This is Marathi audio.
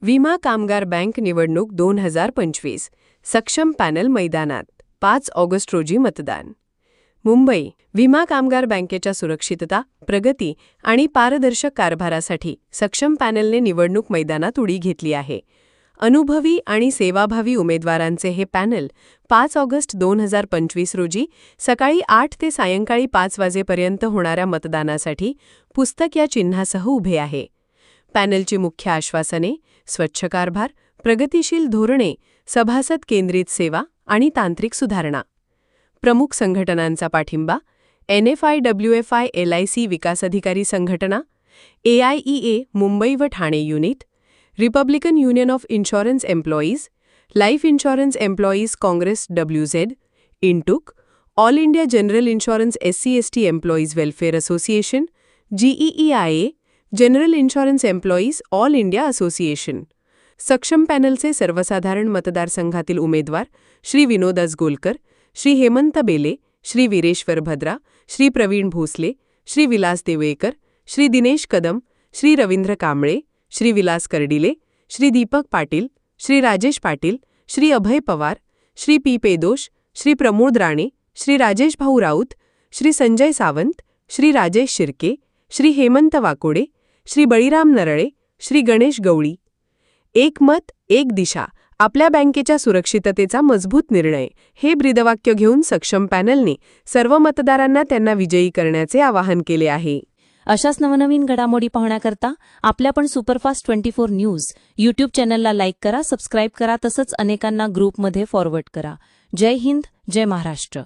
विमा कामगार बँक निवडणूक 2025 सक्षम पॅनल मैदानात 5 ऑगस्ट रोजी मतदान. मुंबई विमा कामगार बँकेच्या सुरक्षितता, प्रगती आणि पारदर्शक कारभारासाठी सक्षम पॅनलने निवडणूक मैदानात उडी घेतली आहे. अनुभवी आणि सेवाभावी उमेदवारांचे हे पॅनल 5 ऑगस्ट 2025 रोजी सकाळी 8 ते सायंकाळी 5 वाजेपर्यंत होणाऱ्या मतदानासाठी पुस्तक या चिन्हासह उभे आहे. पॅनलची मुख्य आश्वासने स्वच्छ कारभार, प्रगतिशील धोरणे, सभासद केंद्रित सेवा आणि तांत्रिक सुधारणा. प्रमुख संघटनांचा पाठिंबा: NFIWFI LIC विकास अधिकारी संघटना, AIEA मुंबई व Thane unit, republican union of insurance employees, life insurance employees congress WZ, INTUC, all India general insurance SC/ST employees welfare association, GEEIA, general insurance employees all India association. सक्षम पॅनलचे सर्वसाधारण मतदारसंघातील उमेदवार श्री विनोद असगोलकर, श्री हेमंत बेले, श्री वीरेश्वर भद्रा, श्री प्रवीण भोसले, श्री विलास देवळेकर, श्री दिनेश कदम, श्री रवींद्र कांबळे, श्री विलास कर्डिले, श्री दीपक पाटील, श्री राजेश पाटील, श्री अभय पवार, श्री P. पेदोष, श्री प्रमोद राणे, श्री राजेश भाऊ राऊत, श्री संजय सावंत, श्री राजेश शिर्के, श्री हेमंत वाकोडे, श्री बळीराम नरळे, श्री गणेश गवळी. एक मत, एक दिशा, आपल्या बँकेच्या सुरक्षिततेचा मजबूत निर्णय, हे ब्रीदवाक्य घेऊन सक्षम पॅनलने सर्व मतदारांना त्यांना विजयी करण्याचे आवाहन केले आहे. अशाच नवनवीन घडामोडी पाहण्याकरता आपल्या पण सुपरफास्ट 24 न्यूज यूट्यूब चॅनलला लाईक करा, सबस्क्राईब करा, तसंच अनेकांना ग्रुपमध्ये फॉरवर्ड करा. जय हिंद, जय महाराष्ट्र.